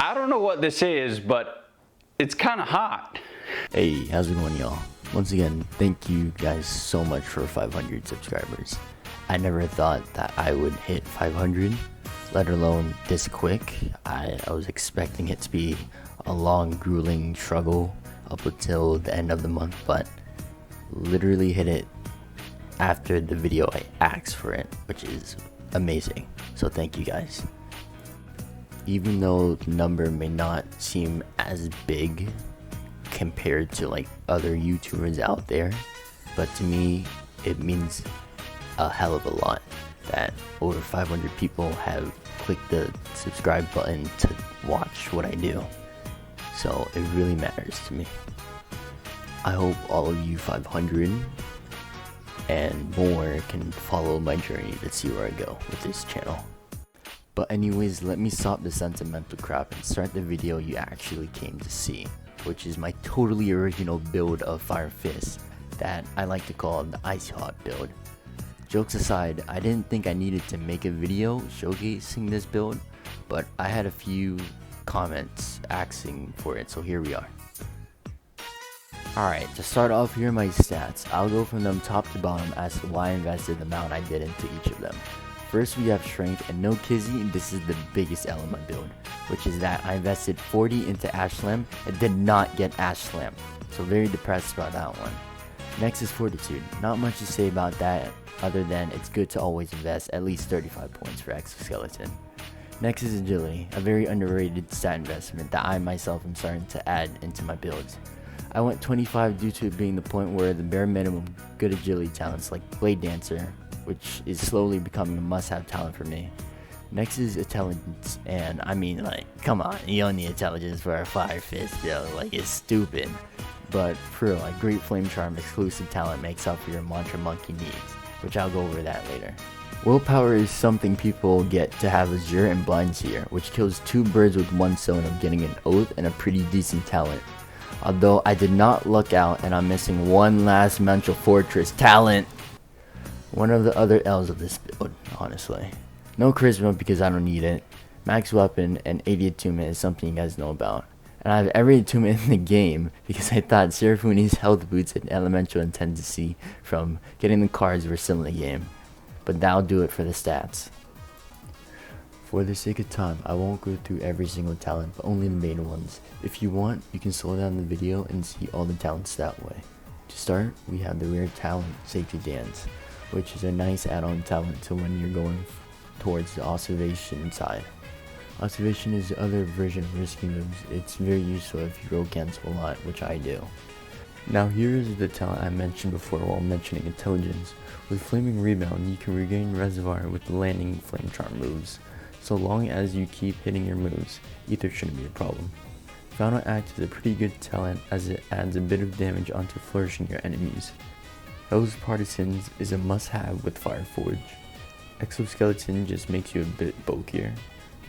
I don't know what this is, but it's kind of hot. Hey, how's it going, y'all? Once again, thank you guys so much for 500 subscribers. I never thought that I would hit 500, let alone this quick. I was expecting it to be a long, grueling struggle up until the end of the month, but literally hit it after the video I asked for it, which is amazing. So thank you guys. Even though the number may not seem as big compared to like other YouTubers out there, but to me it means a hell of a lot that over 500 people have clicked the subscribe button to watch what I do. So it really matters to me. I hope all of you 500 and more can follow my journey to see where I go with this channel. But anyways, let me stop the sentimental crap and start the video you actually came to see, which is my totally original build of Fire Fist that I like to call the IcyHot build. Jokes aside, I didn't think I needed to make a video showcasing this build, but I had a few comments asking for it, so here we are. Alright, to start off, here are my stats. I'll go from them top to bottom as to why I invested the amount I did into each of them. First, we have strength, and no kizzy, this is the biggest L in my build, which is that I invested 40 into Ash Slam and did not get Ash Slam, so very depressed about that one. Next is fortitude. Not much to say about that other than it's good to always invest at least 35 points for exoskeleton. Next is agility, a very underrated stat investment that I myself am starting to add into my builds. I went 25 due to it being the point where the bare minimum good agility talents like Blade Dancer, which is slowly becoming a must-have talent for me. Next is intelligence, and I mean, like, come on, you don't need intelligence for a Fire Fist, yo, like, it's stupid. But for real, like, Great Flame Charm exclusive talent makes up for your Mantra Monkey needs, which I'll go over that later. Willpower is something people get to have Azure and Blind Seer, which kills two birds with one stone of getting an Oath and a pretty decent talent. Although I did not luck out and I'm missing one last Mental Fortress talent. One of the other L's of this build, honestly. No charisma because I don't need it. Max weapon and 80 attunement is something you guys know about. And I have every attunement in the game because I thought Seraphuni's health boots and elemental intensity from getting the cards were still in the game. But that'll do it for the stats. For the sake of time, I won't go through every single talent, but only the main ones. If you want, you can slow down the video and see all the talents that way. To start, we have the rare talent, Safety Dance, which is a nice add-on talent to when you're going towards the observation side. Observation is the other version of risky moves. It's very useful if you roll cancel a lot, which I do. Now here is the talent I mentioned before while mentioning intelligence. With Flaming Rebound, you can regain Reservoir with the landing Flame Charm moves. So long as you keep hitting your moves, Ether shouldn't be a problem. Final Act is a pretty good talent as it adds a bit of damage onto flourishing your enemies. Hell's Partisans is a must-have with Fireforge. Exoskeleton just makes you a bit bulkier.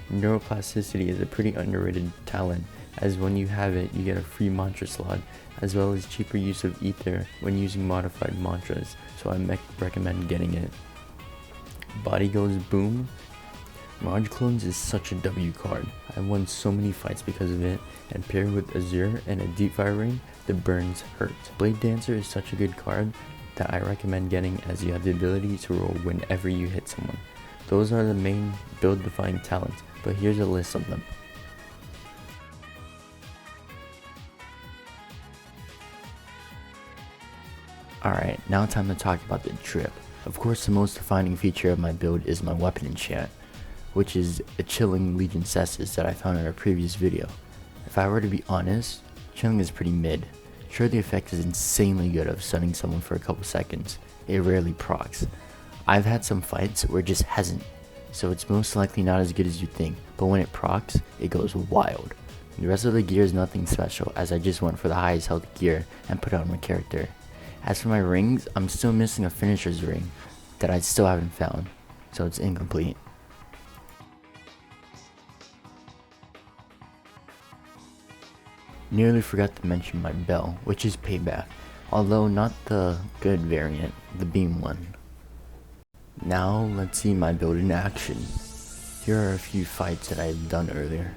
Neuroplasticity is a pretty underrated talent, as when you have it, you get a free mantra slot, as well as cheaper use of Ether when using modified mantras, so I recommend getting it. Body Goes Boom. Mirage Clones is such a W card. I won so many fights because of it, and paired with Azure and a Deep Fire Ring, the burns hurt. Blade Dancer is such a good card that I recommend getting as you have the ability to roll whenever you hit someone. Those are the main build defining talents, but here's a list of them. Alright, now time to talk about the drip. Of course, the most defining feature of my build is my weapon enchant, which is a Chilling Legion Cestus that I found in a previous video. If I were to be honest, Chilling is pretty mid. Sure, the effect is insanely good of stunning someone for a couple seconds. It rarely procs. I've had some fights where it just hasn't, so it's most likely not as good as you think, but when it procs, it goes wild. The rest of the gear is nothing special, as I just went for the highest health gear and put it on my character. As for my rings, I'm still missing a finisher's ring that I still haven't found, so it's incomplete. Nearly forgot to mention my bell, which is payback, although not the good variant, the beam one. Now let's see my build in action. Here are a few fights that I've done earlier.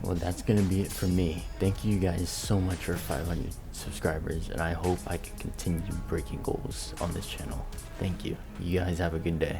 well, that's gonna be it for me. Thank you guys so much for 500 subscribers, and I hope I can continue breaking goals on this channel. Thank you. You guys have a good day.